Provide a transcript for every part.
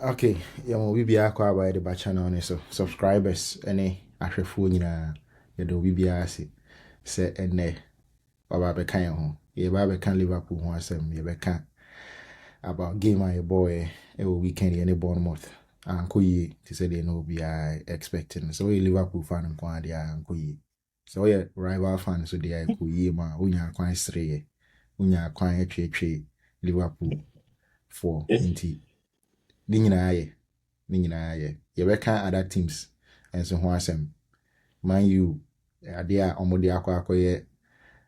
Okay, we be akwa by the channel on so subscribers any ahwefo nyina ye do bi bia ase se enne baba be kan ho ye baba kan Liverpool ho asem ye be kan about game I boy e weekend any Bournemouth anko yi ti say they no be expecting so we Liverpool fan nko ade anko yi so we rival fan so they ko yi ma unya kwan sere unya kwan etwetwe Liverpool for inti ni nyinaa ye yɛbɛka other teams nso ho asɛm Man U ade a ɔmo de akɔyɛ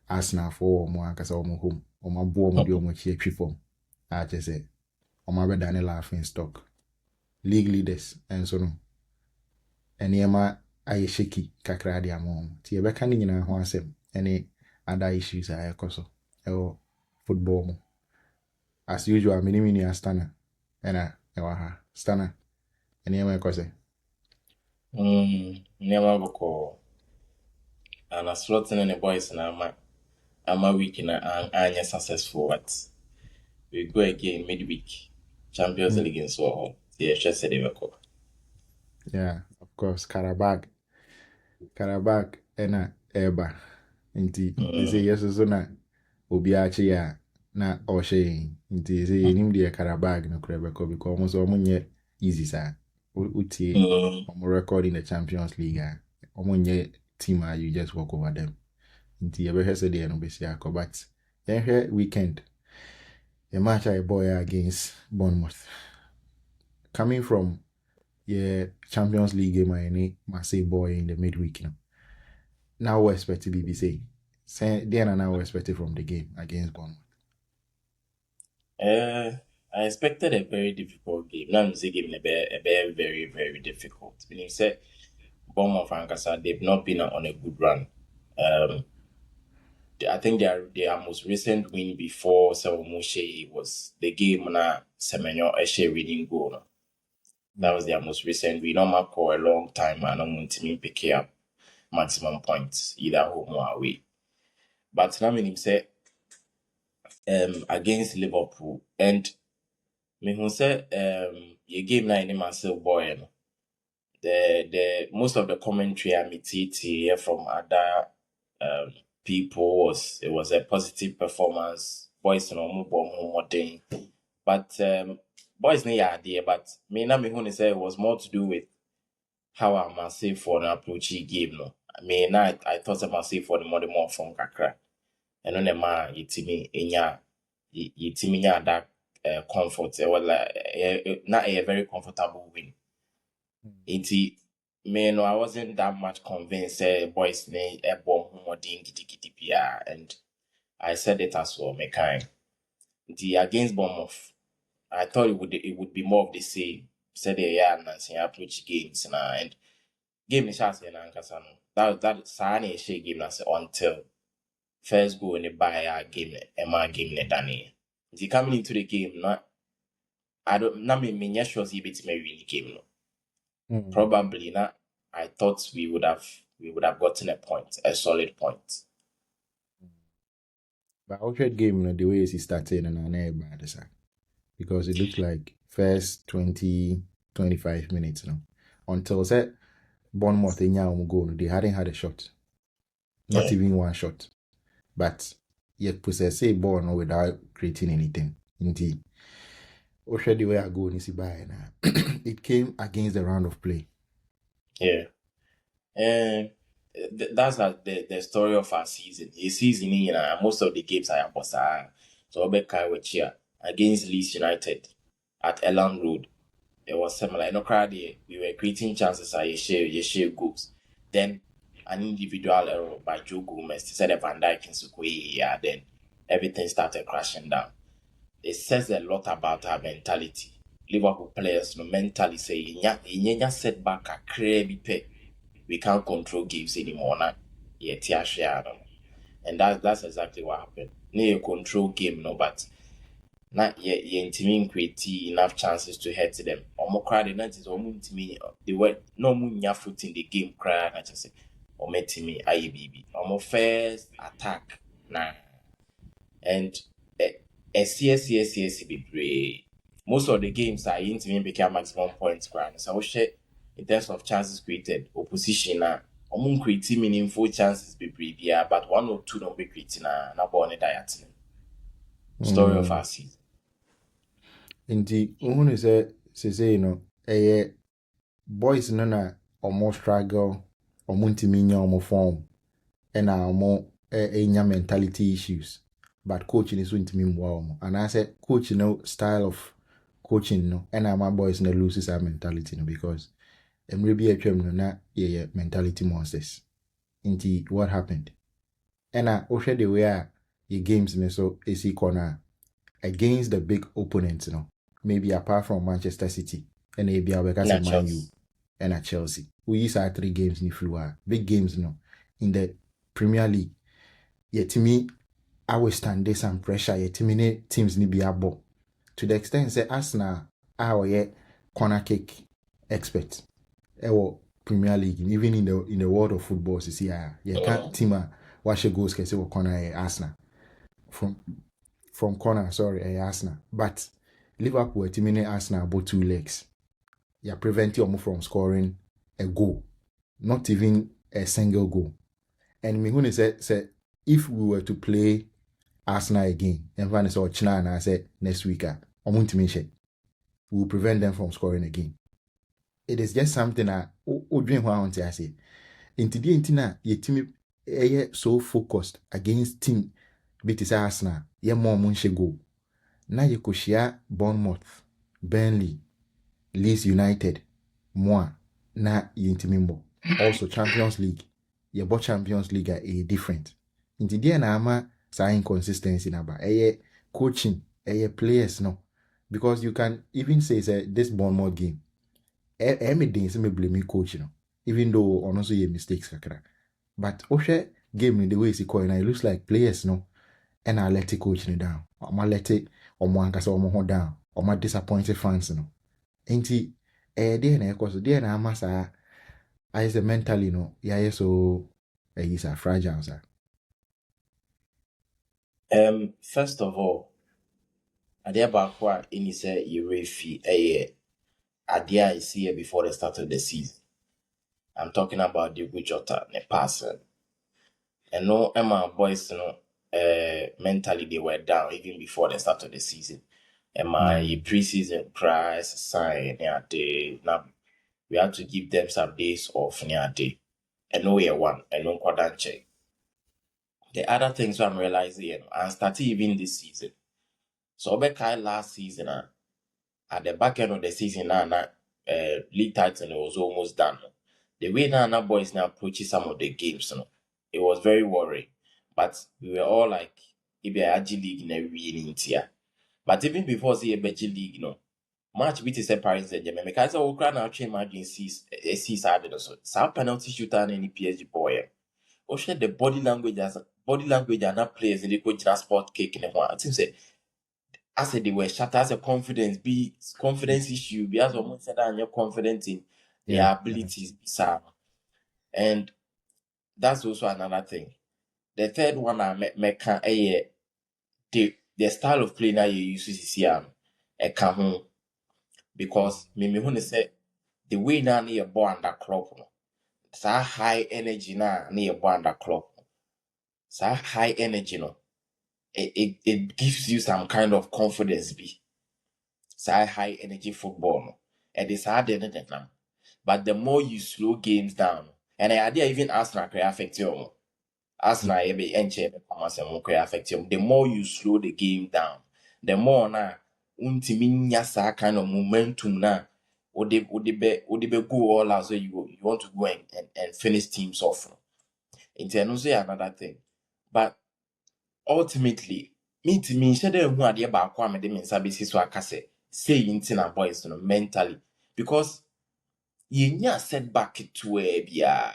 Arsenal for ɔmo ankasa ɔmo home ɔmo abo ɔmo de ɔmo akyi atwi fam a kyerɛ sɛ ɔmo abɛda ne laughing stock league leaders nso no nneɛma ayɛ shaky kakra de ama ɔmo nti yɛbɛka ne nyinaa ho asɛm ɛne other issues a ɛkɔ so ɛwɔ football mu as usual mini astana ɛna ɛwɔ ha stana nneɛma ɛkɔ sɛ Never boko. And a slot in the boys and I'm a week and successful. But we go again midweek. Champions League and so on. Yeah, just said they were called. Yeah, of course, Karabag ena eba. Inti, they say yes so na obiachi ya na oshe. Inti, say him the Karabag no Krebeko because almost omunye easy sa. Uti omo record in the Champions League. Omunye team you just walk over them. Inti, ebe hese de no besi ako but here weekend. A match I boy against Bournemouth. Coming from Champions League game any Marseille boy in the midweek. Now we expect BBC. Then now we expected from the game against Bournemouth. I expected a very difficult game. Now I'm saying game a very, very, very difficult. Meaning say Bournemouth and Kasa, they've not been on a good run. I think their most recent win before Sawamoshe was the game na Semenyo Eshe reading goal. That was their most recent win. Normal for a long time and I'm to pick up maximum points either home or away. But now meaning say against Liverpool and me who say your game na any myself boy no. The most of the commentary I meet here from other people was a positive performance. Boys no more thing. But boys no idea, but me na me who say it was more to do with how I must say for an approach game no. I mean I thought I must say for the more from kakra. And on the man yitimi nya that comfort. It was like not a very comfortable win. No, I wasn't that much convinced boys ne a bomb more giddy and I said it as well, me kind. Against Bournemouth, I thought it would be more of the same. Said and approach games and game is chance and that Sani she game until first go in the buy a game my game Danny. Coming into the game, I don't me sure he beats me win the game no. Probably not. I thought we would have gotten a solid point. But our game, the way he started and an bad because it looked like first 20-25 minutes until said Bournemouth goal, they hadn't had a shot, not even one shot, but yet possess a ball without creating anything. Indeed, the way I go it came against the round of play. Yeah. And that's like the story of our season. A season, most of the games I was so against Leeds United at Elland Road. It was similar. No crowd we were creating chances. You share goals. Then an individual error by Joe Gomez said Van Dijk and Sukwe. Then everything started crashing down. It says a lot about our mentality. Liverpool players no mentally say in setback a crabby pay. We can't control games anymore now. And that's exactly what happened. No control game, no, but not yet intimate create enough chances to head to them. Or more crowded not is almost to me they were no moon foot in the game cry I just say or met to me IBB. Or more first attack now. And a CSCS be brave. most of the games are in to become maximum points grand. So share in terms of chances created, opposition na creating meaningful chances be yeah, but 1 or 2 don't be creating na born diet. Story of our season. Nti uhunu say no boys no na almost struggle ntimi nya omo form na omo enya mentality issues, but coach ni so ntimi mboa omo, and I say coach no style of coaching no and my boys no loses our mentality no, because emre bi atwam no na ye mentality monsters. Nti what happened? And ohwe the way your games me so is corner against the big opponents, maybe apart from Manchester City and maybe our Man U and Chelsea. We use our 3 games in the big games, in the Premier League. Yet to me, I will stand there some pressure. Yet to me, teams need be able to the extent say Arsenal our corner kick expert. Our Premier League, even in the world of football, you see, can't team watch goals can say what corner Arsenal from corner, Arsenal. But Liverpool eliminate Arsenal about 2 legs. You're preventing them from scoring a goal, not even a single goal. And me say if we were to play Arsenal again, and when it's China and I said next week, we will prevent them from scoring again. It is just something I dream want to say. In today, your team so focused against team beat Arsenal, ye more munche go. Now you could share Bournemouth, Burnley, Leeds United, more na yintimimbo. Also Champions League, ye both Champions League are different. In today na ama sa inconsistency na ba. Coaching, players no, because you can even say this Bournemouth game. Everything is me blame coach, even though honestly ye mistakes kakra. But Oshe game in the way it's going, it looks like players no, and I let it coach down. Or let it or ankasa or down. Or my disappointed fans no. Ain't he there na cause there na masa I say mentally no, yeah so he's a fragile sir. First of all, adia bakwa ini say you refi adia I see here before the start of the season. I'm talking about the Jota ne person. And no Emma boys mentally they were down even before the start of the season. Emma pre-season price sign day now we had to give them some days off near day. And no year one and no quarter check. The other things I'm realizing and starting even this season. So Bekai last season at the back end of the season league title was almost done. The way now boys now approaching some of the games, it was very worrying. But we were all like, if you're AG League in a winning tier. But even before the AG League, match beat is separate the game. Because I crowd now train margin sees added also. Some penalty shooter and any PSG boy. Or share the body language and not players in the coach sport cake in the one. I think say I said they were shut as a confidence issue. Be as almost said and you're confident in their abilities, sir. And that's also another thing. The third one I make the style of play now you use to see a home because me when say the way now near ball under crop. So high energy now near ball under crop. So high energy no. It gives you some kind of confidence be. So high energy football no. And it's harder than that. But the more you slow games down, and I idea even Arsenal can affect you. Arsenal affect you. The more you slow the game down, the more na untiminya sa kind of momentum na would they go all out so you want to go and finish teams off. Internally say another thing. But ultimately, me to me, share them who are the about kwame de min sabisi so akase say intina boys mentally because you setback to a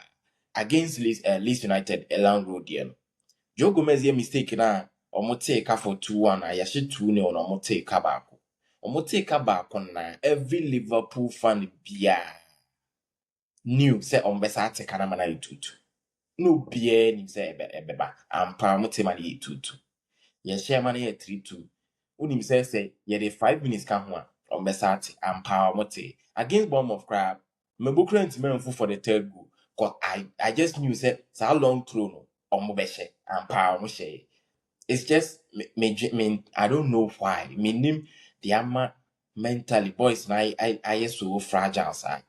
against Leeds United Elan Road yen. Joe Gomez ye mistake na omo take for 2-1 I should 2-0 on omo take back. Omo take back on na every Liverpool fan bia knew say on besa take na mana 2-2. No bia ni say ebeba ampa omo take mani 2-2. Ye share mani 3-2. Unim say ye the 5 minutes kan ho on Besati and Power Mote against Bournemouth crab. Me bukra ntimi for the third goal. Cause I just knew say how long throw no on Mobeshe and Power Moshe. It's just me I don't know why. Me name the ama mentally boys na I so fragile side.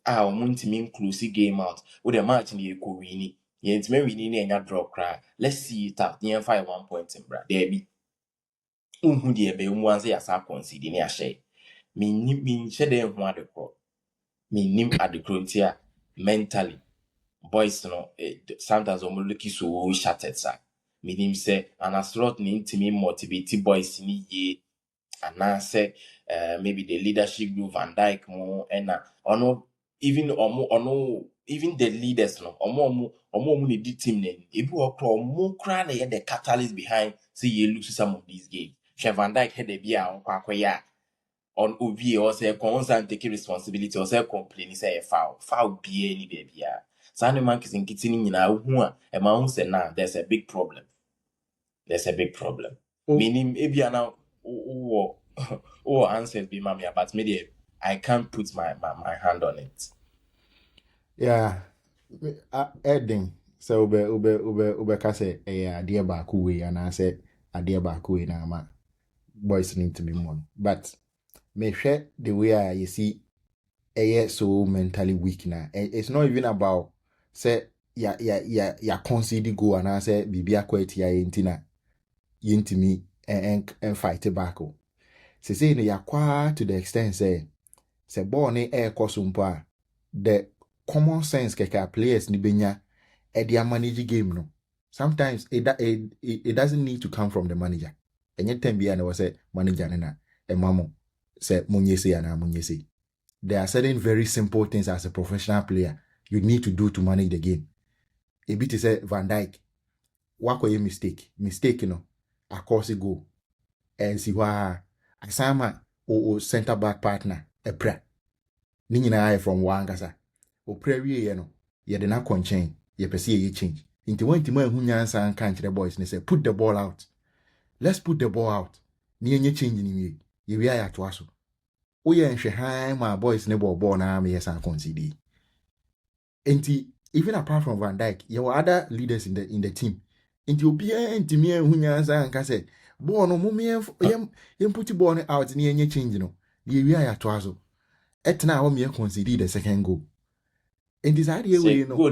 Ah, ntimi close game out. With the match ni ko wini. Ye ntimi wini na enya draw cry. Let's see it out. Near 1 point in bra. There be. Unhu de be mu anse ya sa concede ni ahye. Me nhye de hu adekro. Me nim adekro ntia mentally. Boys no sometimes omo look so shattered sir. Me nim say an aslot ni ntimi motivate boys ni ye anase maybe the leadership group Van Dijk mo and ono even even the leaders no omo ni di team ne ebi okro omo kra na the catalyst behind say you lose some of these games. Van Dijk had a bia on kwakwaya on obi or say constant take responsibility or say complain say a foul be any baby. Sane man kissing kitty nyina hu a e ma hu say now there's a big problem. There's a big problem. Meaning ebia now answers be mamia, but maybe I can't put my hand on it. Yeah. Adding so ube kase idea back way and I said idea back way na ma boys need to be more. But me share the way you see so mentally weak now. It's not even about say ya concede go and I say bibia kweti ya intina yintimi and fight back. Se say no yakwa to the extent say ball ni kosumpa the common sense keka players ni benya they manage game no. Sometimes it doesn't need to come from the manager. And yet time na was a manager na mamo say munyese ana munyese. There are certain very simple things as a professional player you need to do to manage the game. A bit is say Van Dijk wako ye mistake no akosi go and see why asama o center back partner epra ni nyina from wangasa o prawie ye no ye de na conchain ye pese ye change inti wanti hu nyansa anka nkyere boys ne say put the ball out, let's put the ball out ni enye change ni ye wi aya to aso o ye nhwe han ma boys ne ball na me yes an concede inti even apart from Van Dijk there were other leaders in the team inti obi ntimi hu nyansa anka say ball no mummy yem put ball out ni enye change no ye wi aya to aso etna ho me concede the second goal. And this idea we know go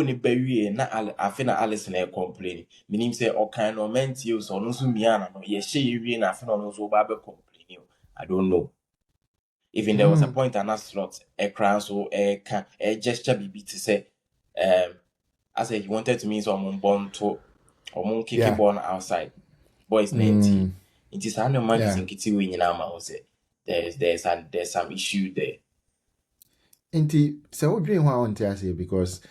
ni bawie na afi na Allison e complain meaning say o kind of ment you so no so miana no ye hye wie na afi no so ba be complain. I don't know. Even there was a point and a slot a crown so a gesture BB to say I said you wanted to mean someone born to or kicking born outside boys 90 it is no man is in kitty win in our say there's some issue there. Inti so dream what I want to say because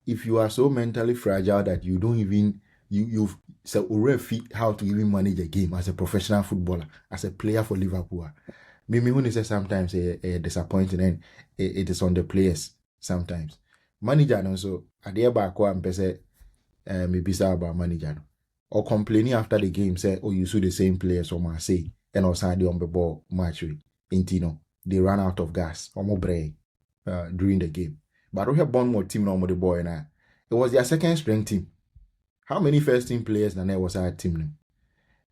if you are so mentally fragile that you don't even you've so already how to even manage a game as a professional footballer, as a player for Liverpool. Maybe when you say sometimes disappointing and it is on the players sometimes. Manager and also at the back and say maybe say about manager or complaining after the game say oh you saw the same players or Marseille and also on the ball match intino they ran out of gas or more break during the game. But we have one more team no more the boy now. It was their second string team. How many first team players na was our team?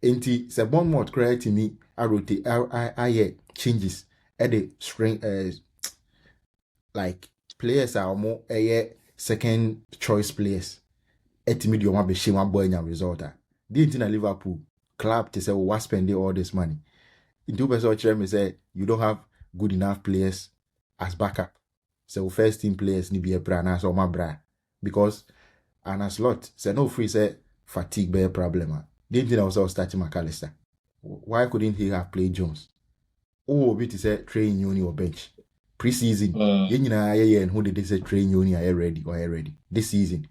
Enti se one more create me I rotate I changes at the string like players are more second choice players. Etimi di oma be she one boy nya result. Didn't in Liverpool club to say what spending all this money. In two person me say you don't have good enough players as backup. So first team players need be a brand as or my bra because and a slot say no free say fatigue be a problem. Didn't also start McAllister. Why couldn't he have played Jones? Oh, bit is a train uni or bench pre-season. And who did they say train uni are ready this season?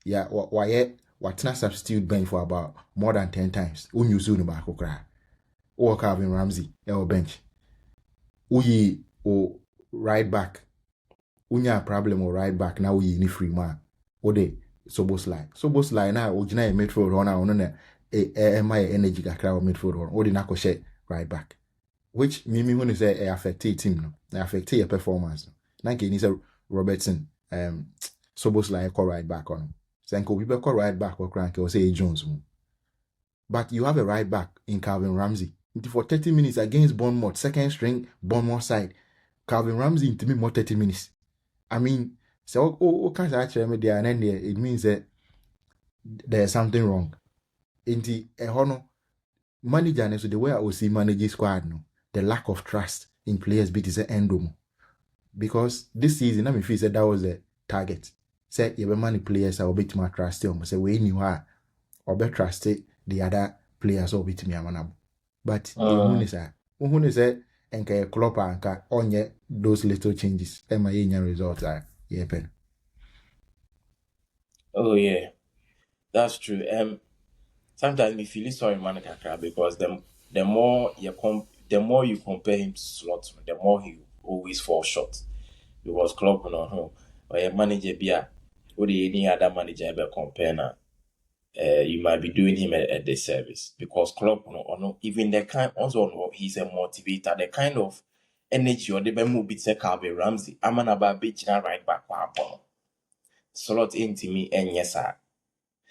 Yeah, what not substitute bench for about more than 10 times. You soon back or Calvin Ramsey or bench. Uyi or right back. Unya problem or right back now we need free man. Ode Soboslai now ojina midfield runner on my energy kakra midfield run. Odi nako she right back. Which Mimi when is a affect team no, affect your performance. Nanke is a Robertson, Sobos like right back on. Senko we call right back or crank or say Jones. But you have a right back in Calvin Ramsey. For 30 minutes against Bournemouth, second string, Bournemouth side. Calvin Ramsey into me more 30 minutes. I mean, so can't actually me there and then there, it means that there's something wrong. In the manager, so the way I will see managing squad, no, the lack of trust in players bit is an end. Because this season, I feel that was the target. Say you have many players I will bit my trust them. Say we knew her or better trust the other players will bit me a but the who is that and Klopp and on those little changes and my results are pen. Oh yeah, that's true. Sometimes we feel sorry man because the more you compare him to Slot, the more he always falls short. Because Klopp on home or a manager beer or any other manager ever compare now. You might be doing him a disservice because Klopp no, even the kind also he's a motivator, the kind of energy or the move bit say Calvin Ramsey. I'm an about bitch right back Slot into me and yes sir.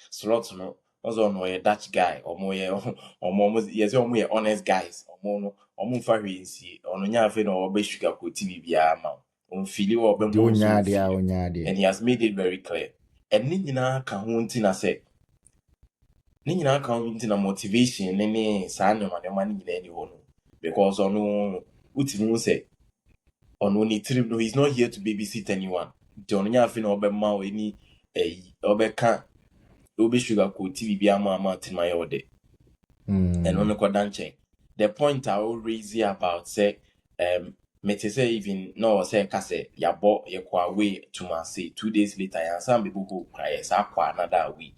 Slot no also no a Dutch guy or more yes or honest guys or more farisi or no nyafin or be sugar ko TV biama on fili or be and he has made it very clear. And nina can hunting say ne nyinaa ka ho nti na motivation ne saa nneɛma nyinaa ni hɔ no because ɔno wotumi hu sɛ ɔno ne tirim no he's not here to babysit anyone nti ɔno nyɛ afei na ɔbɛma wo ani ɔbɛka wobɛsugarcoat biribi ama tenema yɛ ɔde ɛno no kɔda nkyɛn the point I will raise about sɛ mete sɛ even na ɔwɔ sɛ ɛka sɛ yɛkɔ away to Marseille 2 days later yɛansa mbɛbɔkɔ kora yɛ saa kɔ another away.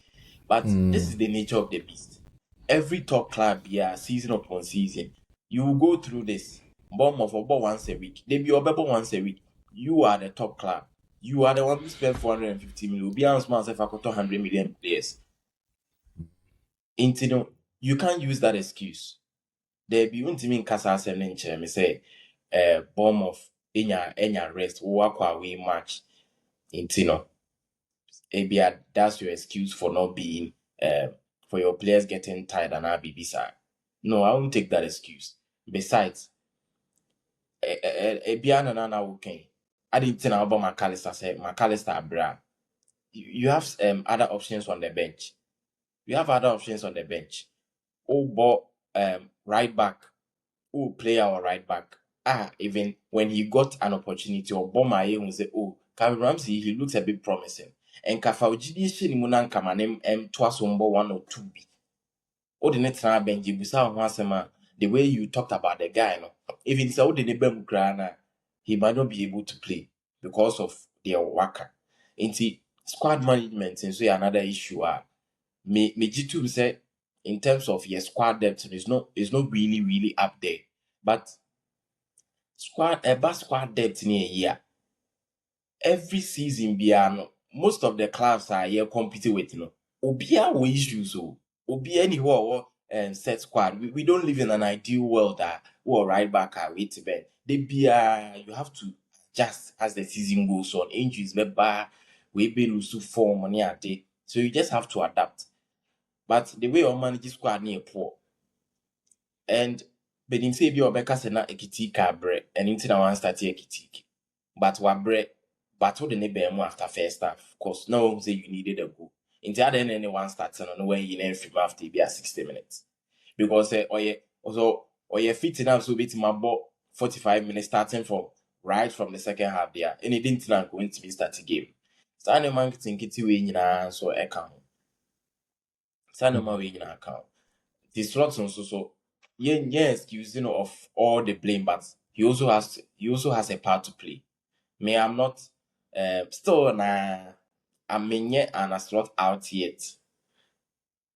But this is the nature of the beast. Every top club, yeah, season upon season, you will go through this. Bournemouth about once a week. They be about once a week. You are the top club. You are the one who spent 450 million. Be honest, myself, I got 100 million players. You can't use that excuse. There be one team in Casa me say, Bournemouth, enya rest, walk away match. That's your excuse for not being for your players getting tired and Abibisa. No, I won't take that excuse. Besides, Biana Nana okay. I didn't think about McAllister bra. You have other options on the bench. You have other options on the bench. Right back. Player or right back. Even when he got an opportunity or bomber, he will say, Calvin Ramsey, he looks a bit promising. And Kafauji shini munan kamanem twice 1 or 2 b. The benji busa the way you talked about the guy, no. If it's out the grana, he might not be able to play because of their worker. Inti squad management and so another issue me G2 say in terms of your squad depth is not really up there. But squad depth in a year. Every season most of the clubs are here competing with Obia we issues Obia anywhere set squad. We don't live in an ideal world that right back wait to bed. You have to adjust as the season goes on. Injuries we be lose to form money at day. So you just have to adapt. But the way our managing squad near poor. And but in say be Obeka sena ekitika bre and into na one start ekitiki. But what bre but what the neighbor after first half. Cause no one say you needed a goal. Into other than anyone starts on when you name film after be 60 minutes. Because or fit enough so bit my ball 45 minutes starting from the second half there. And it didn't go into be start a game. So I man think it's way in so account. So no way in account. The slots so excuse of all the blame, but he also has a part to play. I'm not still I'm yet and a slot out yet,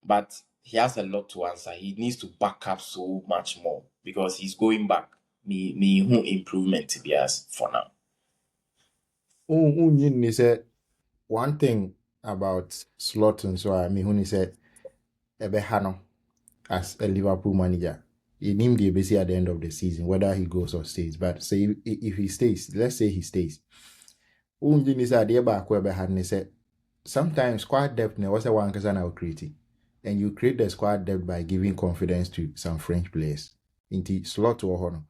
but he has a lot to answer. He needs to back up so much more because he's going back. Me who improvement to be as for now. He said one thing about Slot and so I mean when he said Ebehano as a Liverpool manager. he named the ABC at the end of the season, whether he goes or stays. But say if he stays, let's say he stays. Sometimes squad depth was a one person creating. And you create the squad depth by giving confidence to some French players. Into slot or honor.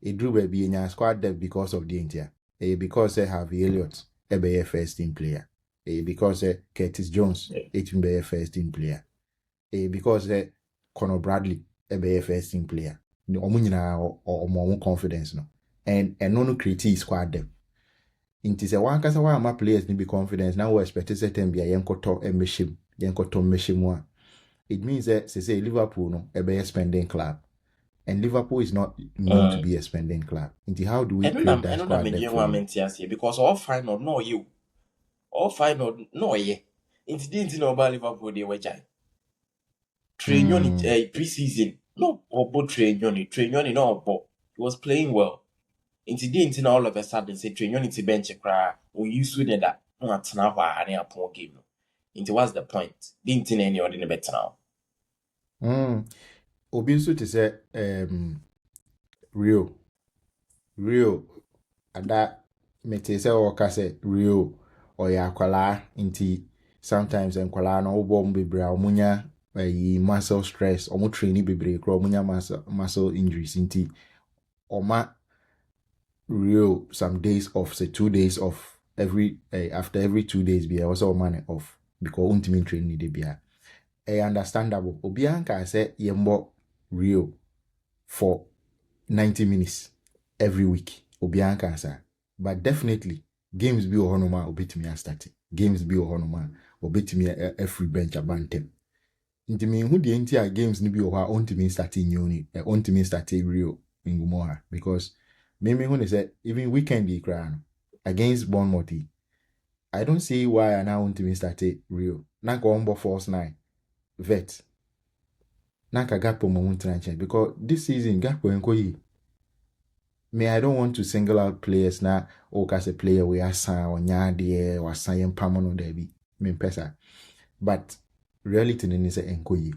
It drew baby in squad depth because of the India. Because they have Elliott, a first team player. Because Curtis Jones, a first team player. Because Conor Bradley, a first team player. Or more confidence. No? And no create squad depth. Inti se one kasa wa ama players ni be confidence now we expect certain be yenkoto emeshim yenkoto meshimwa. It means that say Liverpool no be a spending club, and Liverpool is not known to be a spending club. Inti how do we create that squad? Because all fine or no you, all fine or no ye. Inti didn't know about Liverpool they were jai. Train pre-season no or both train no but he was playing well. Incident all of a sudden say train unity bench cry or you swing that not now any upon game. Into what's the point? Didn't in any ordinary better now. Obinsu to say Rio and that mete say or say Rio or ya kwala inti sometimes and kwala no bomb be bra omunya muscle stress or training be break omunya muscle injuries inti oma Real some days off, say 2 days off after every 2 days be also money off because ultimate training need be understandable. Obianka say yembo real for 90 minutes every week. Obianka say, but definitely games be ohonoma obetimi start. Games be ohonoma obetimi every bench abantem. Intimi who the entire games ni be oha ontimi starting uni ontimi starting real ingumora because maybe when they say even weekend against Bournemouth, I don't see why I now want to start real. Naka ombo force 9 vet. Naka gapo mo because this season gapo enko me I don't want to single out players na or as a player we are san or nyade or san pamono debi me pesa. But reality ni say enko yi.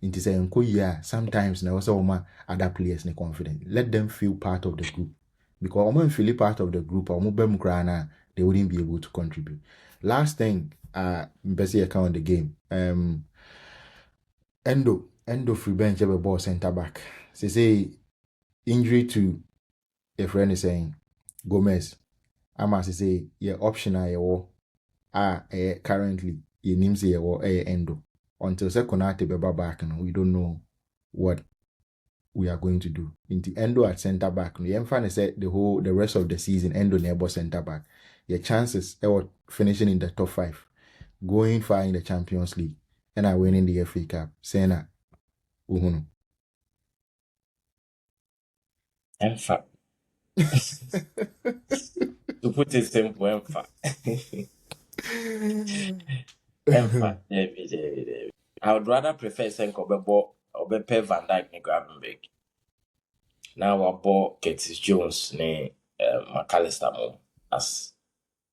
It is a sometimes now also other players ne confident. Let them feel part of the group. Because when feel part of the group or they wouldn't be able to contribute. Last thing, Bessie account the game. Endo free bench have a ball center back. Say injury to a friend is saying Gomez. I must say your option currently your name's Endo. Until Sekonate Beba back, we don't know what we are going to do. In the Endo at center back, the Emfan said the rest of the season, Endo never center back. Your chances of finishing in the top 5, going far in the Champions League, and I winning the FA Cup. Sena Uhunu. Emfa. To put it simple, Emfa. Emfa. I would rather prefer Senko Bebo or Bepe Van Dijk ne Gravenberg. Now I bought Curtis Jones ne McAllister Mom as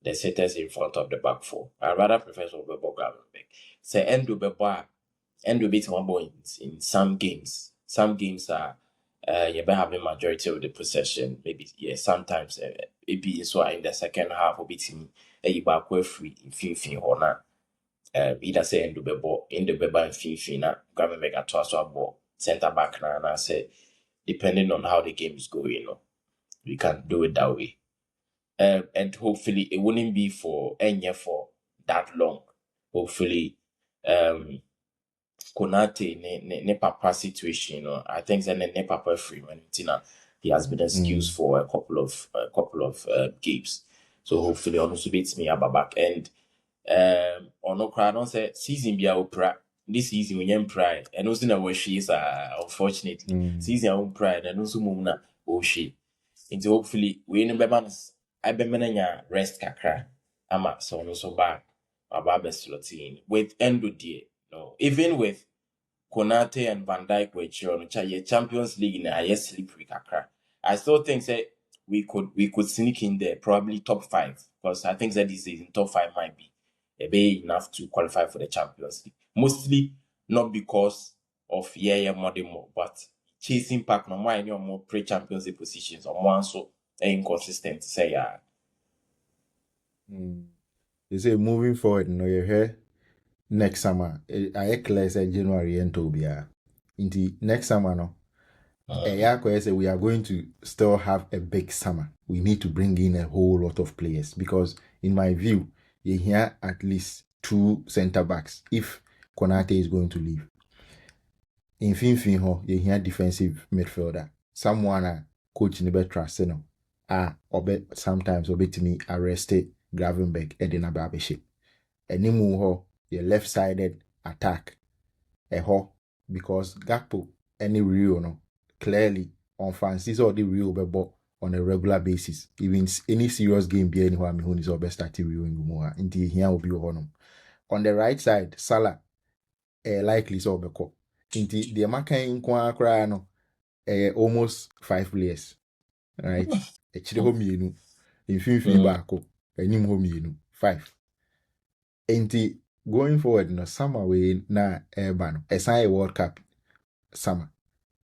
the setters in front of the back four. I rather prefer Bebo Gravenberg. Say Endo Bebo beat one ball in some games. Some games are you better have the majority of the possession. Maybe sometimes maybe so in the second half of beating a back free in fin or not. Either say in the bebo and Fifina, Gravenberg at Tosso ball, center back now, and I say, depending on how the game is going, we can do it that way. And hopefully it wouldn't be for that long. Hopefully, Konate ne papa situation, I think that ne papa free when he has been excused for a couple of games. So hopefully also beats me up back and or no crowd don't say season be our pride. This season we am pride and also na where she is unfortunately season our pride and also mumna oh she into hopefully we in bemans I be menanya rest kakra ama so no so bad about best slotting with Endo dear no even with Konate and Van Dijk which on Champions League in a slippery kakra. I still think that we could sneak in there probably top 5 because I think that this season top 5 might be enough to qualify for the Champions League. Mostly not because of more, but chasing pack no more any more pre-Champions League positions or more so inconsistent say yeah. They say moving forward, you hear next summer. I clear say January and Tobia. Indeed, next summer no. Say we are going to still have a big summer. We need to bring in a whole lot of players because, in my view, you hear at least 2 centre backs if Konate is going to leave. In Finfinho, you hear defensive midfielder. Someone coach in the trust no. Sometimes to me arrested Gravenberg Edina Babeship. Enimu ho your left-sided attack. Because Gakpo any real no. Clearly, on fancies or the real bebo on a regular basis. Even any serious game be anywhere me who is best starting real in more. Indeed, here will be on the right side, Salah likely so beko. Indeed, the Amaka in Kwa no almost 5 players. Right? A chile home you in fin back enim home you 5. Indeed, going forward no summer way na urban a World Cup summer.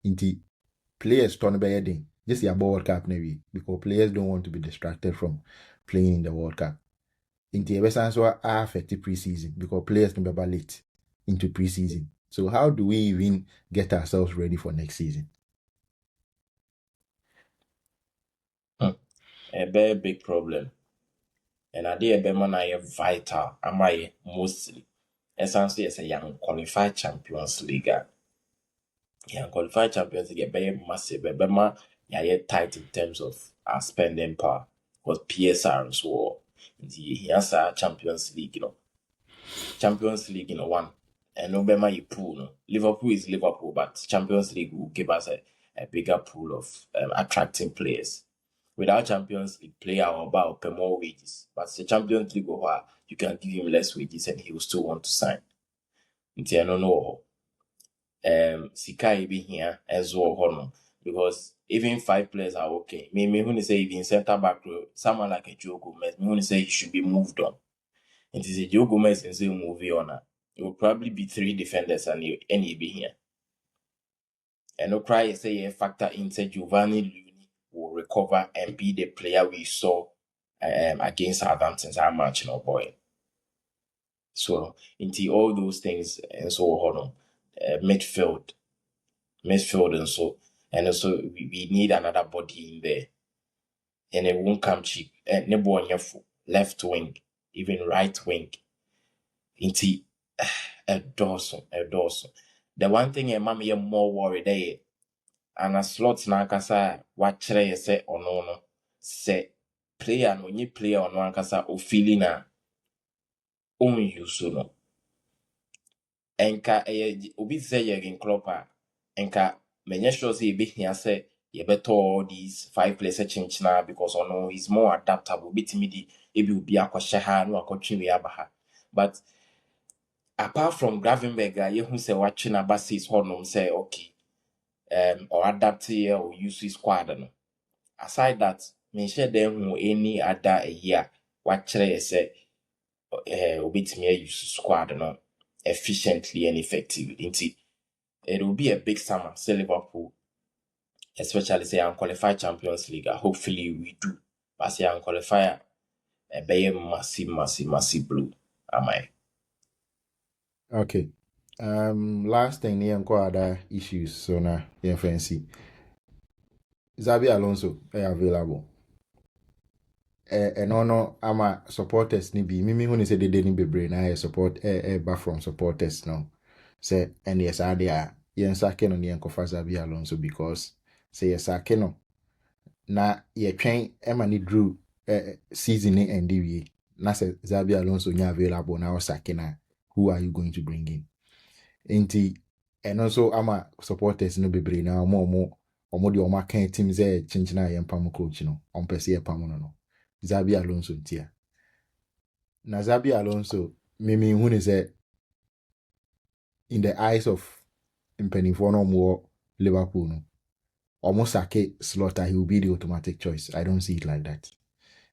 Indeed, players turn by heading. Just your World Cup maybe because players don't want to be distracted from playing in the World Cup. Into the best are affected preseason because players can be late into preseason. So how do we even get ourselves ready for next season? A very big problem. And I did a man vital. Am I mostly essentially as a young qualified Champions League. Young qualified Champions League very massive. Bema yeah tight in terms of our spending power because PSR so he has a Champions League, Champions League, one. And Obama you pool, no. Liverpool is Liverpool, but Champions League will give us a bigger pool of attracting players. Without Champions League, player or about pay more wages. But the Champions League, you can give him less wages and he will still want to sign. Until I don't know. Sikai be here as well, because even 5 players are okay. Me when say even center back, someone like a Joe Gomez, me when say he should be moved on. It is a Joe Gomez and say movie on. It will probably be 3 defenders and he be here. And no cry say a factor into Giovanni Luni will recover and be the player we saw against Southampton our match, boy. So into all those things and so on, midfield and so, and also we need another body in there, and it won't come cheap. And left wing, even right wing, into a Dawson. The one thing a mommy more worried there, and a slot na kasa wachere say or no say player no nye player on one kasa o feeling na use no. Enka obi say Jurgen Klopp enka menye sure say be here say you better all these 5 players change now because he's more adaptable. Bitimi di ebi obi akwahye ha no akotwe we aba. But apart from Gravenberg, you who say watching a basis honum say okay, or adapt here or use his squad. No. Aside that, me share them who any other a year what say obitimi use squad no efficiently and effectively. It will be a big summer, say Liverpool, especially say unqualified Champions League. Hopefully we do. But say unqualified a be massive blue. Am I? Okay. Last thing here other issues so na fancy. Xabi Alonso available. No ama supporters ni bi mimi hu ni say they ni bebre na support back from supporters no. Say and yes are there yen sake no yen kofa Xabi Alonso because say yes sake no na ye twen ema ni drew season ni end wie na say Xabi Alonso nya available na o sake na who are you going to bring in? And also ama supporters no bebre na omo de omo kan team ze chinchina ye mpam coach no ompese ye pam no Xabi Alonso ntia na Xabi Alonso mimi hu ni say in the eyes of impenifo no more Liverpool no almost sake Slaughter, he will be the automatic choice. I don't see it like that.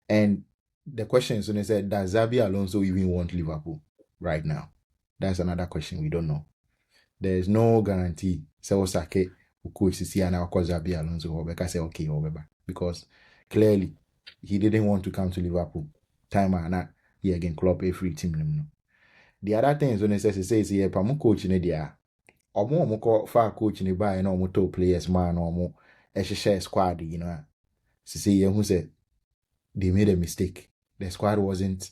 And the question is when they said, does Xabi Alonso even want Liverpool right now? That's another question we don't know. There is no guarantee. So Sake coach sisi ana xabi alonso obeka say okay obeba because clearly he didn't want to come to Liverpool time and he again club every team no. The other thing is when say yeah pamu coach ne dia omo ko fa coach ne buy na omo top players man omo ehhehhe squad you know say yeah who said they made a mistake. The squad wasn't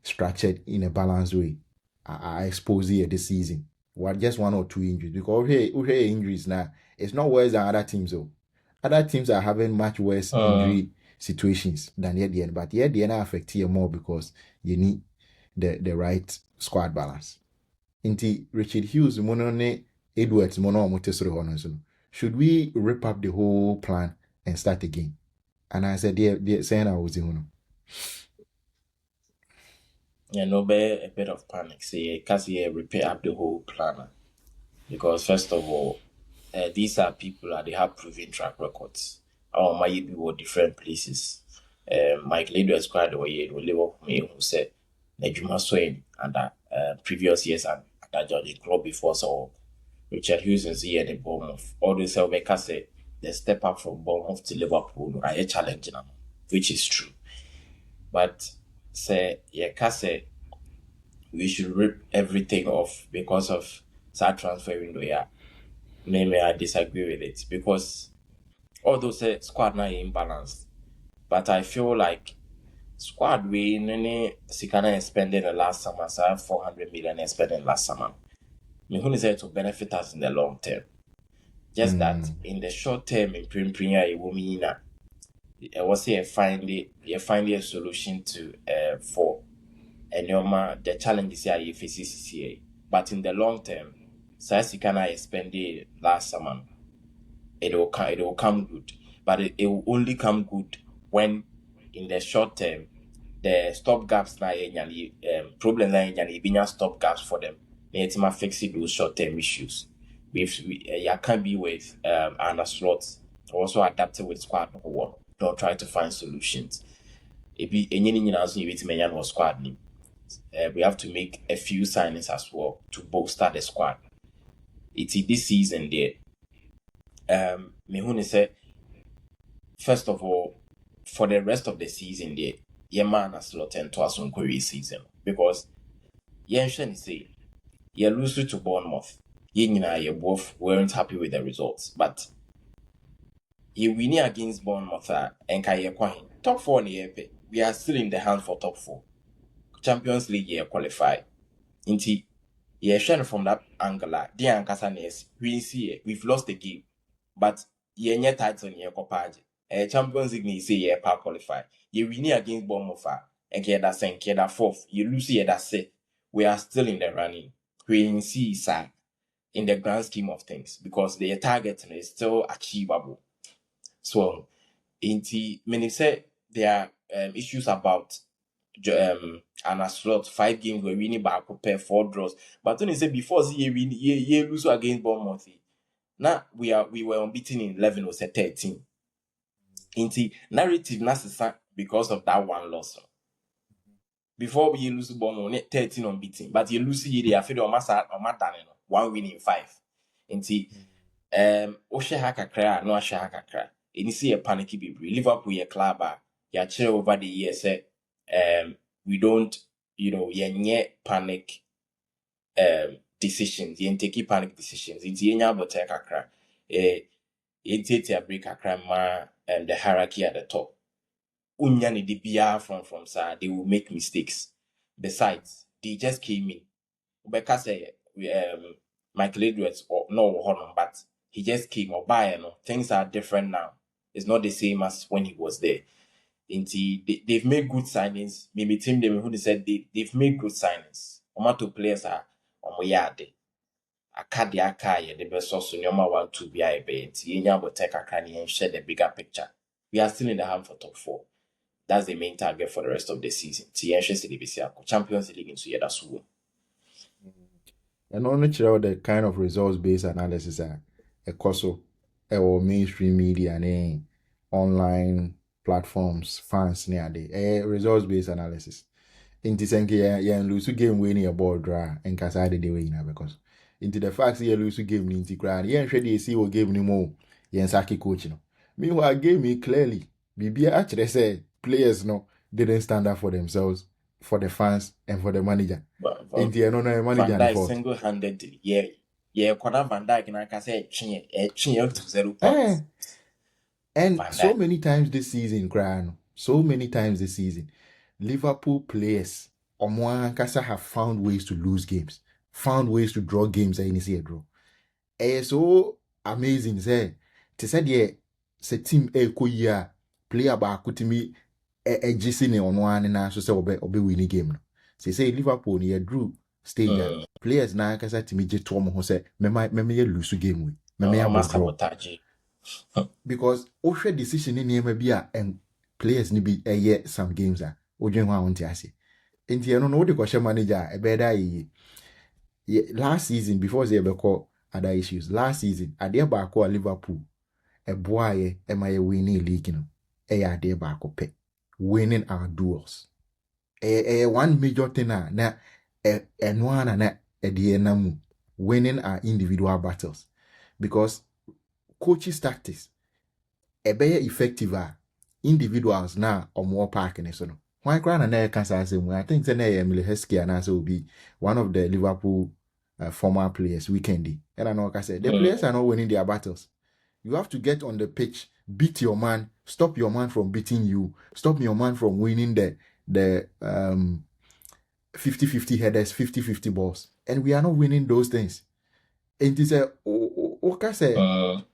structured in a balanced way. I exposed here this season. What just 1 or 2 injuries because here injuries now it's not worse than other teams though. Other teams are having much worse injury situations than yet the end, but yet the end affect you more because you need the right squad balance. Inti Richard Hughes monone Edwards mono motesoro hono. Should we rip up the whole plan and start again? And I said, yeah, saying I was in. Yeah, no, be a bit of panic. Say, cause yeah, repair up the whole plan. Because first of all, these are people that they have proven track records. Our might be with different places. Mike Lado is quite away with Liverpool who said Nejuma Swain and previous years and that the club before so Richard Hughes is here in Bournemouth. All these makers say they step up from Bournemouth to Liverpool are a challenge now, which is true. But say yeah, say we should rip everything off because of that transfer window. Yeah, maybe I disagree with it because although say squad now imbalanced, but I feel like squad we any Sikana spending the last summer, so 400 million spending last summer. Me who is there to benefit us in the long term. Just that in the short term, in Premier, it will mean that I was here finally a solution to for the challenges here you face CCA. But in the long term, Sikana spending last summer. It will come good, but it will only come good when in the short term the stop gaps na problems na binya stop gaps for them. It's fix those short term issues. You can't be with Anna slots also adapted with squad work. Don't try to find solutions. If you squad we have to make a few signings as well to bolster the squad. It's this season there. Mihuni said, first of all, for the rest of the season, the man has slot into us on query season because Yenshen say you lose to Bournemouth. You both weren't happy with the results, but you winning against Bournemouth and Kaya top 4 in the year. We are still in the hunt for top 4. Champions League year qualify. Inti Yenshen from that angle, the Ankasanes, we see we've lost the game, but yenye title in your copaje. Champions League ni say yeah qualify. You win against Bournemouth and get that second, get that fourth. You lose here that say we are still in the running. We see sir in the grand scheme of things because the target is still achievable. So many say there are issues about and a slot 5 games we're winning back prepare 4 draws. But when you say before you win you lose against Bournemouth. Now we were unbeaten in 11 or 13. Inti narrative necessary because of that one loss. Before we lose Bournemouth 13 unbeaten, but you lose here they feel almost 1 win in 5. Inti Oshe Hakakra no Oshe Hakakra. Any see a panicky be Liverpool your club ya chill over the years we don't panic decisions, you take panic decisions. It's yenya but kakra. It's a break kakra the hierarchy at the top. Unyani the BR from sir, they will make mistakes. Besides, they just came in. Because Michael Edwards or no honor, but he just came or by things are different now. It's not the same as when he was there. They've made good signings. Maybe team them who said they've made good signings. Omato players are on yard. The best also number 1 2 be a bit. Yenya will take a cranny and share the bigger picture. We are still in the hunt for top 4. That's the main target for the rest of the season. Champions League into the Suwo. And only show the kind of results-based analysis a coso or mainstream media and online platforms fans near the results-based analysis. In this yeah lose game winning a ball draw and Kasade the winner because into the fact you lose game into grand. Yeah, ready see what game anymore. Yeah, Saki coaching. Meanwhile, game me clearly. Bibia actually said players didn't stand up for themselves, for the fans, and for the manager. Into no manager. Van Dijk single-handedly, Van Dijk and I can say to 0 points. And so many times this season, Liverpool players Kasa have found ways to lose games, found ways to draw games and see a draw. It's so amazing, say. To say the team year player back to me a on one and so say obe winning game. Say Liverpool near drew stage players now kasa to me just Tom who say me lose game we. Me sabotage. Because Osha decision in the and players need be some games are Ojen wa unti ase. Enti no no the question manager a better last season before they ever call other issues. Last season at the back Liverpool a boy my winning league no. A de back pe winning our duels. One major thing na one na namu winning our individual battles because coaches tactics better effective individuals now or more parking so no. Why cry na cancer same I think say na Emily Heskey and also will be one of the Liverpool former players weekendy. And I know I said the players are not winning their battles. You have to get on the pitch, beat your man, stop your man from beating you, stop your man from winning the 50-50 headers, 50-50 balls. And we are not winning those things. And it's a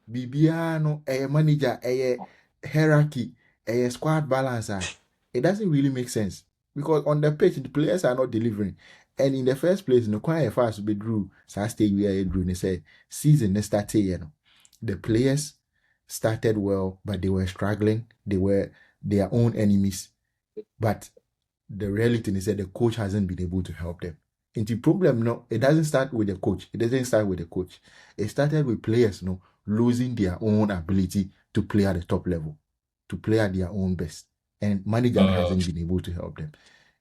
Bibiano, a manager, a hierarchy, a squad balancer. It doesn't really make sense. Because on the pitch, the players are not delivering. And in the first place, no quite fast to be drew. So I stay where I drew. They say season started, the players started well, but they were struggling. They were their own enemies. But the reality is that the coach hasn't been able to help them. And the problem, it doesn't start with the coach. It doesn't start with the coach. It started with players, losing their own ability to play at the top level, to play at their own best. And manager hasn't been able to help them.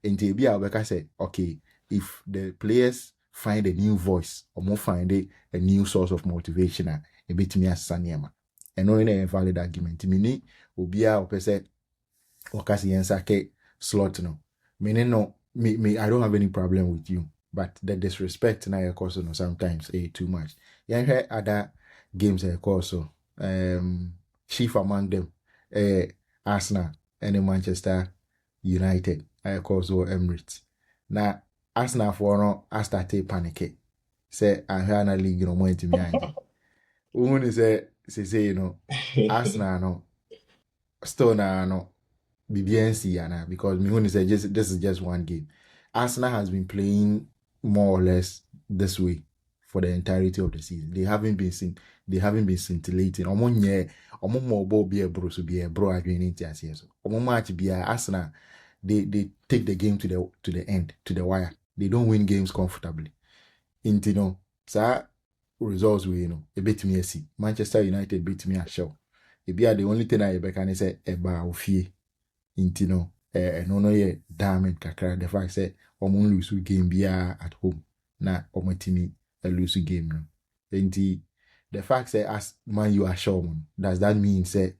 And Tabia said, okay, if the players find a new voice or more find a new source of motivation, a bit me as Sanyama. And no a valid argument. Mini Obia or Pese or Cassian slot no. Meaning no, me I don't have any problem with you. But the disrespect na cause sometimes too much. Yeah, heard other games also. Chief among them, Arsenal and Manchester United. I also Emirates. Now Arsenal for no, I started panic. Say I heard na league more into me. Woman say Arsenal no, still no. BBNC because me say this is just one game. Arsenal has been playing more or less this way for the entirety of the season. They haven't been scintillating. More ball be a bro so be a bro again into as so. Match be Arsenal. They take the game to the end, to the wire. They don't win games comfortably. Into so results we a bit me see. Manchester United beat me a show. It be the only thing I can say about fear. Intino no ye damn kakra the fact say lose game bia at home na omotimi lose game no. Enti the fact say as man you are sure does that mean say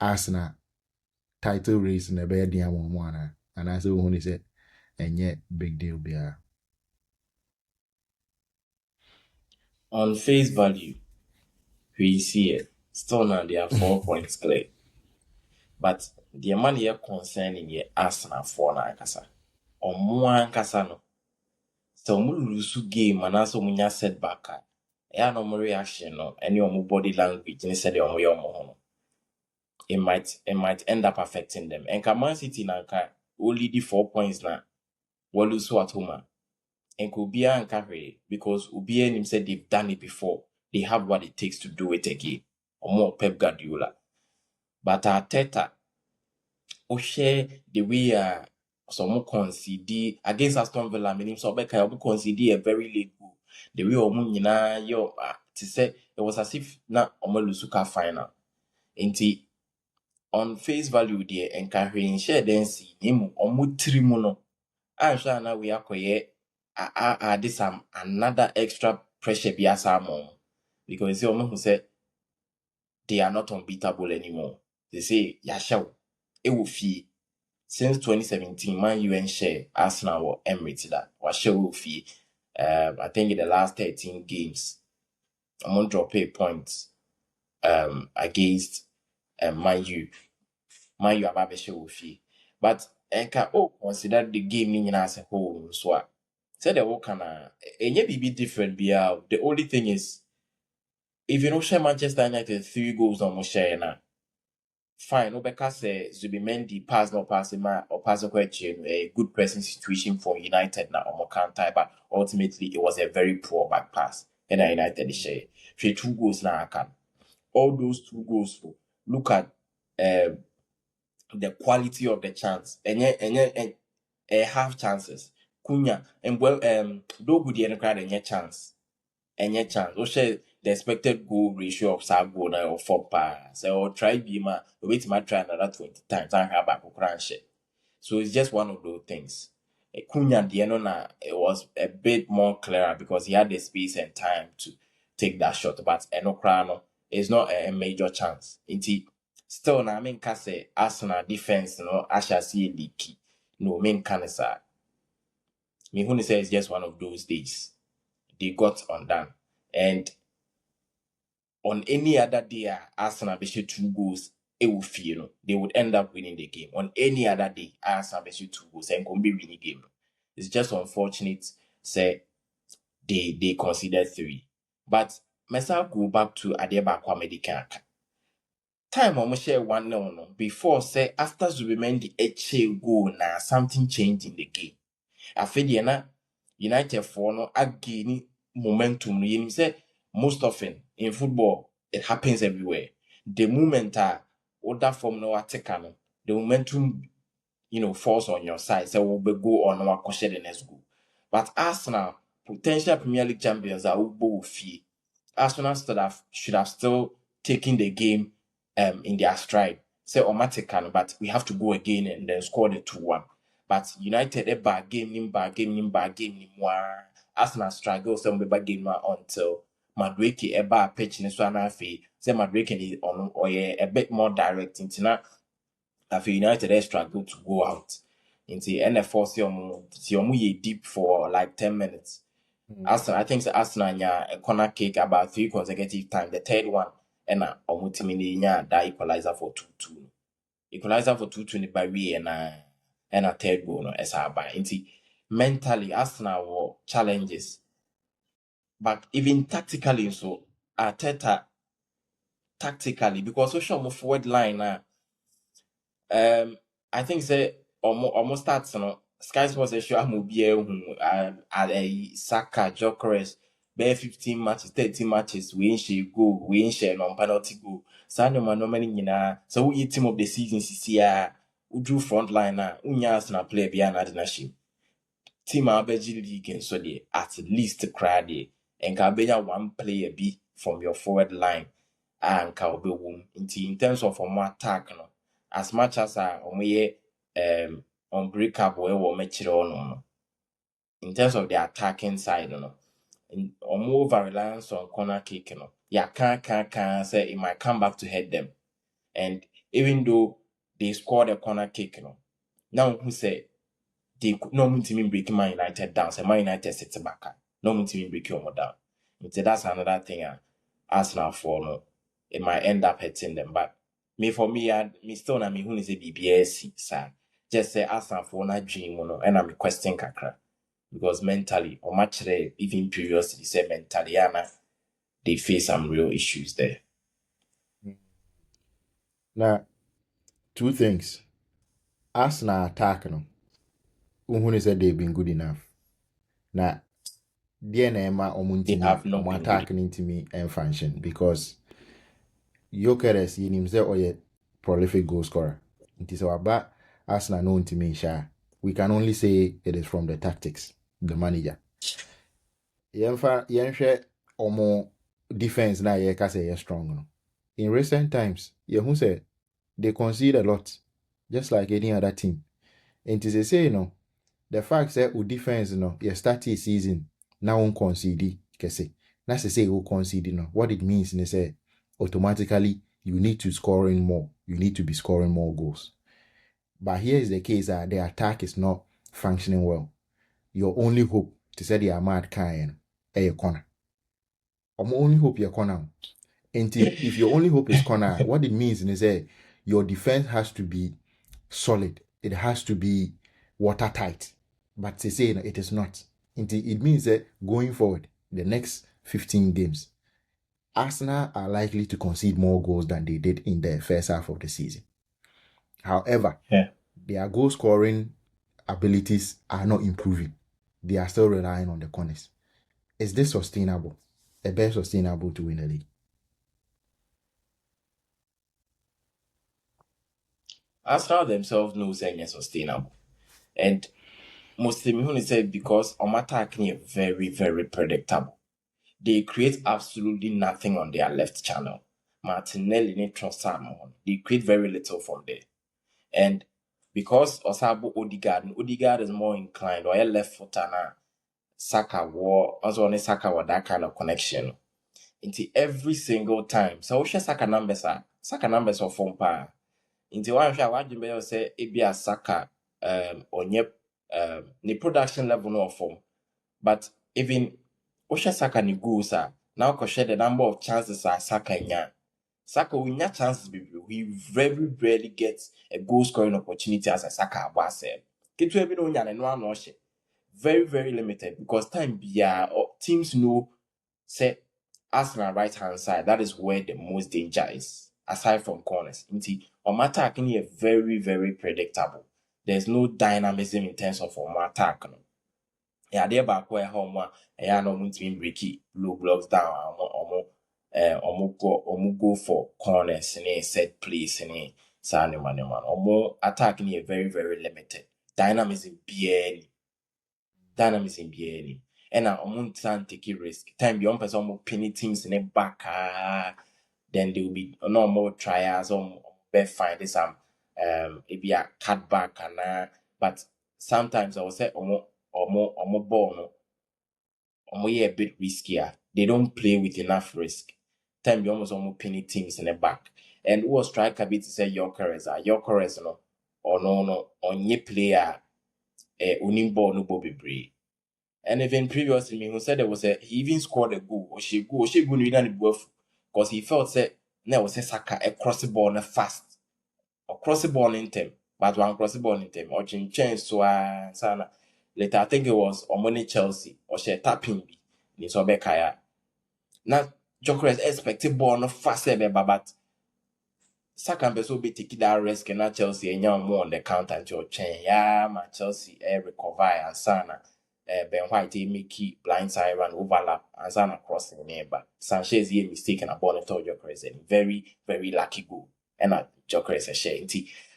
Arsenal title race na be dia one and as we say enye big deal bia. On face value we see it still now they are 4 points clear. But the man here concerning ye Arsenal for na kasa. Or more kasa no. So mu lose game and also munya setback. No more reaction no. Any more body language and said it might end up affecting them. And Man City nanka only the 4 points na. What lose at home. And could be carry because Ubien him said they've done it before. They have what it takes to do it again. Or more Pep Guardiola. But Arteta share the way some concede against Aston Villa, meaning so Becca concede a very late goal. The way Omunina to say it was as if not Omalusuka final. Inti on face value there and carrying share then see him Omutrimuno. I'm sure now we are this another extra pressure be as because they who say they are not unbeatable anymore. They say yasha it will fee since 2017 Man U and share Arsenal or Emirates that was show fee. I think in the last 13 games, I'm gonna drop a point against Man U. Man U about show fee. But enka consider the game as a whole. So said the work any be different be out. The only thing is if you don't share Manchester United 3 goals on share now. Fine, no because Zubimendi pass no pass ma or pass question a good pressing situation for United now on counter, but ultimately it was a very poor back pass. And United share. She 2 goals now can. All those 2 goals for look at the quality of the chance. And half chances. Kunya and well do good the crowd and chance. Any chance. O share the expected goal ratio of sub goal now or 4 pass. So try be ma wait my try another 20 times and have back crunch. So it's just one of those things. Kunya Dienona it was a bit more clearer because he had the space and time to take that shot. But Enokrano is not a major chance. Indeed, still na mean say Arsenal defense no Asha see leaky. No mean cancer. Me who say it's just one of those days. They got undone. And on any other day, Arsenal be 2 goals, it will feel they would end up winning the game. On any other day, Arsenal be 2 goals and can be winning the game. It's just unfortunate, say they considered 3. But myself go back to Adeba Kwame. Time almost share 1-0 before say after Zubimendi HA goal now something changed in the game. After na United for no again momentum. You say most often in football it happens everywhere. The moment other form no attack the momentum falls on your side. So we'll be go on our question the next goal. But Arsenal, potential Premier League champions are both fee. Arsenal should have still taken the game in their stride. Say automatically, but we have to go again and then score the 2-1. But United a bad game. Arsenal struggle some bad game until Madueke a bad pitch in the fee. Say Madueke is on or a bit more direct into now. After United struggle to go out. Into NFO see deep for like 10 minutes. Arsenal, I think Arsenal a corner kick about 3 consecutive times. The third one and ultimately that equalizer for 2-2. Equalizer for 2-2 by we and a third goal no as by. Mentally Arsenal were challenges. But even tactically so Arteta tactically because social forward line I think say almost starts Sky Sports show am a Saka Jokeres be 15 matches 30 matches we ain't share no penalty goal so no man normally nyina so we team of the season CCA we drew front line na unya Arsenal player bia na de na shim team abeji league so there at least cry there and ka be one player be from your forward line and ka obe wom in terms of more attack no as much as unbreakable no. In terms of the attacking side, more over reliance on corner kick, can't say it might come back to hit them. And even though they scored a corner kick, now who say they could no mean to mean breaking Man United down, so Man United sits back. No mean to mean breaking them down. That's another thing Arsenal for no, it might end up hitting them, but for me, still na me who is a BBS, sir. Just say Arsenal for na dream, and I'm question kakra. Because mentally, or much even previously, say mentally, they face some real issues there. Now, 2 things. Arsenal attack no. Who said they've been good enough. Now, they have no attacking into me and function because Jokeres in himself or a prolific goal scorer. It is our back Arsenal known to me, we can only say it is from the tactics, the manager. Yenfa or more defense now ye can say strong. In recent times, who said they concede a lot, just like any other team. And to say the fact that we defense you start season now on concede kese That's to say you concede, what it means is say automatically you need to scoring more. You need to be scoring more goals. But here is the case that the attack is not functioning well. Your only hope to say the Ahmad Kayan a corner. Only hope your corner. And if your only hope is corner, what it means is that your defense has to be solid. It has to be watertight. But to say it is not. It means that going forward, the next 15 games, Arsenal are likely to concede more goals than they did in the first half of the season. However, their goal scoring abilities are not improving. They are still relying on the corners. Is this sustainable? A best sustainable to win the league? Arsenal themselves know saying it's sustainable. And mostly me say because on attack is very, very predictable. They create absolutely nothing on their left channel. Martinelli and Trossard, they create very little from there. And because Osabo Odegaard is more inclined, or a left footer na Saka war, also on Saka with that kind of connection. Into every single time. So we share Saka numbers are from pa. Into one share what you say it be a Saka on the production level no form. But even Osha Saka ni goals now can share the number of chances Saka nya. Saka will not chances he very rarely gets a goal scoring opportunity as a Saka was. Get to every no one very, very limited because time teams know say Arsenal right hand side, that is where the most danger is, aside from corners. On attack is very, very predictable. There's no dynamism in terms of attack. Yeah, they're back where home one and no team breaky low blocks down go for corners and set place and Sani man. Attacking is very, very limited. Dynamism BN. And I'm trying to take a risk. Time beyond person more penny teams in the back. Then there will be no more trials or find some it be a cutback but sometimes I will say more ball no a bit riskier. They don't play with enough risk. Time beyond almost penny teams in the back. And who was striker bit to say your no or no on ye player unim ball no bobby bree. And even previously, me who said there was he even scored a goal. Or she go no because he felt that there was a Saka across the ball fast. Across the ball in time. But one cross the ball in time. Or change so sana. Later I think it was Omoni Chelsea or she tapping ni so be kaya. Now Jokeres expected ball no fast but Saka be so be taking that risk and not Chelsea and young more on the counter and your chain. Yeah, my Chelsea recover and sana. Ben White make blindside run overlap and Zana crossing the neighbor. Sanchez here mistaken about the told Jokeres and very, very lucky goal. And Jokeres a share.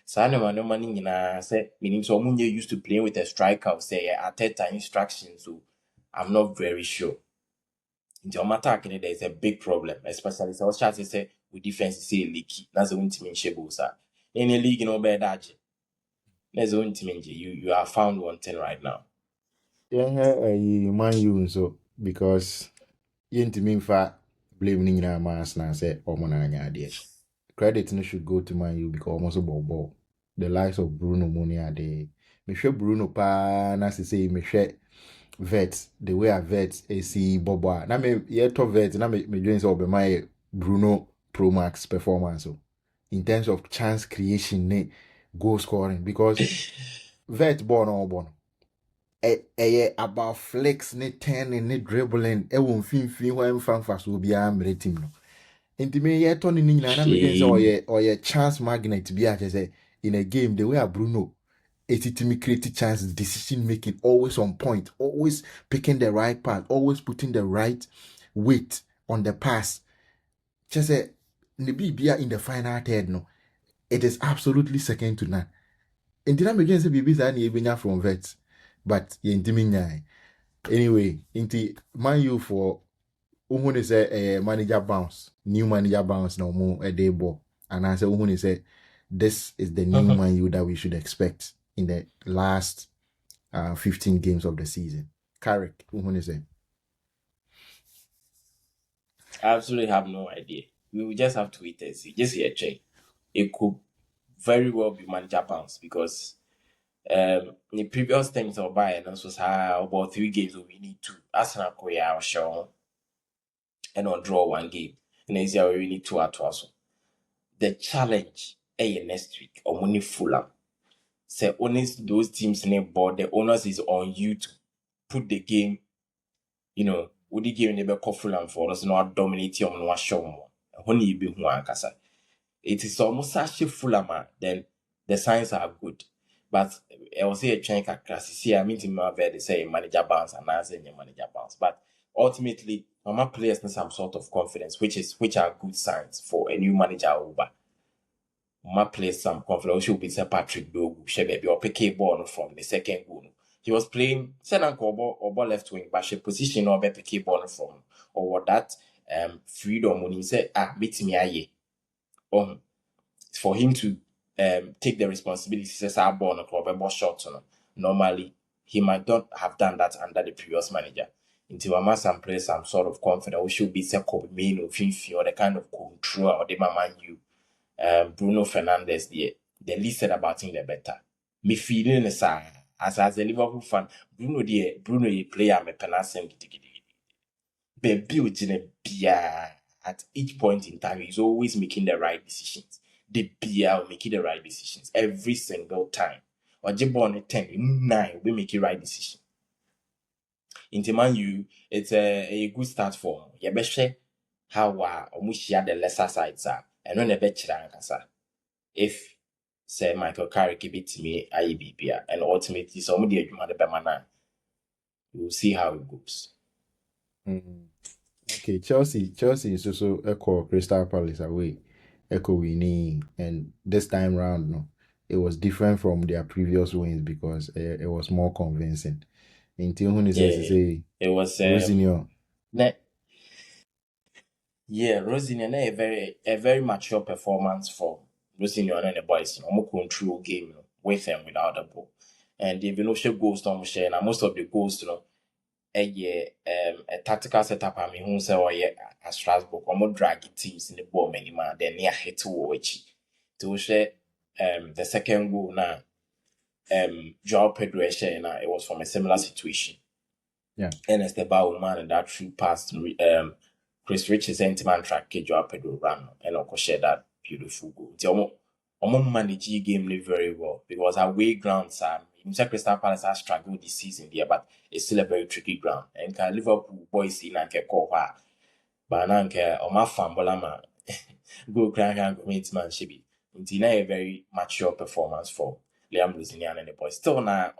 Sana no money say meaning so Munye used to play with a striker say Arteta instructions, so I'm not very sure. In the attack, there is a big problem, especially so Charles say with defense say leaky. That's the only team in Shebusa. In the league, better. That's the only team you are found wanting right now. Yeah, you mind you so because you mean for blaming in our mass now say Omonanya idea. Credit no should go to Man U because almost a ball. The likes of Bruno Monia they me share Bruno pa na say me share vet the way I vet AC Boba. Na me yet to vet na me doing so be my Bruno Pro Max performance so in terms of chance creation ne goal scoring because vet born or born about flex ne turning ne dribbling won fin when fan fast will be am team no enti me ye to ni nyina na me say or chance magnet be a say in a game the way a Bruno me create chance decision making always on point, always picking the right path, always putting the right weight on the pass. Just say the BBA in the final third no it is absolutely second to none. And then again say BB that ni from vets but ye intimi anyway inti Man U for uhun say manager bounce new manager bounce no more a day ball and I say uhun say this is the new Man U that we should expect in the last 15 games of the season. Carrick, uhun say I absolutely have no idea. We will just have to wait and see. Just here, check. It could very well be manager bounce because the previous times of Bayern was about 3 games we need to Arsenal Korea or show and or draw 1 game. And then we need two at also. The challenge next week or money Fulham. Say only those teams name board, the onus is on you to put the game, would the game never call Fulham for us not dominate you on one show more. When you be one kasa. It is almost actually Fulham, then the signs are good. But I will say a change class. See, I mean, they say manager bounce and I say manager bounce. But ultimately, Mama players need some sort of confidence, which are good signs for a new manager over. Mama plays some confidence. She will be Sir Patrick Dogu, she maybe or pick ball from the second goal. He was playing or ball left wing, but she position or be pick ball from or that freedom when he said meet me aye. For him to take the responsibility, says our born a club shot. Normally, he might not have done that under the previous manager. Until Mama some play some sort of confidence, we should be second main or or the kind of control or the man you Bruno Fernandes the least said about him the better. Me feeling is as a Liverpool fan, Bruno a player me penasem baby at each point in time he's always making the right decisions. The BL making the right decisions every single time. Or Jibon 10, 9, we make the right decision. In Man U, it's a good start for you. Yebeshe how almost share the lesser sides are and when the betcha if say Michael Carrick give it to me IBPA and ultimately somebody you the Bemana, we'll see how it goes. Okay, Chelsea is also echo Crystal Palace away, echo winning, and this time round, no, it was different from their previous wins because it was more convincing. Until when say it was Rosinio. Rosinio a very mature performance for Rosinio and the boys. Almost control game with and without the ball, and they've no share goals to share. And most of the goals, a tactical setup. I mean, who say or at Strasbourg, almost drag teams in the ball many man. Then near hit to watch to share the second goal now. Joao Pedro share now. It was from a similar situation. Yeah. And as the ball man and that through past Chris Richards man track Joao Pedro ran and also share that beautiful goal. The almost manage game very well because away grounds are Crystal Palace has struggled this season there, but it's still a very tricky ground. And can Liverpool boys in and call her. But now my fambola go grand community man shibi. It's a very mature performance for Liam Luzinian and the boys. Still now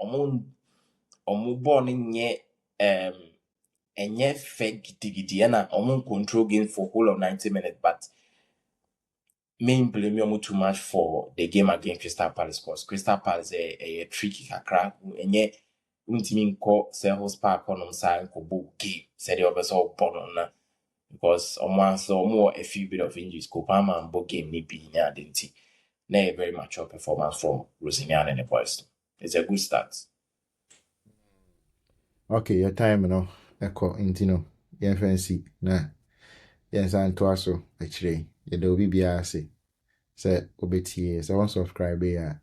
born in and yet fake gidigidi and control game for whole of 90 minutes, but main blame too much for the game against Crystal Palace because Crystal Palace a tricky kakra and yet untimi nko Selhurst Park on side ko book game said the others all born on because on so more a few bit of injuries ko Palmer and book game ni be near identity. Na a very mature performance from Rosinian and the boys. It's a good start. Okay, your time no echo intino yen fancy na yen san to aso actually ye do bi bia say obetie say one subscribe ya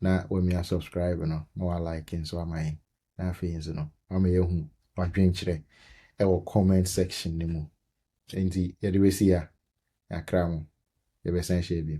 na when me subscribe no wa like so amai na feel no ama ye hu wadwen kire e wo comment section ni mu enti ye de we see ya kra mo ye be san share bi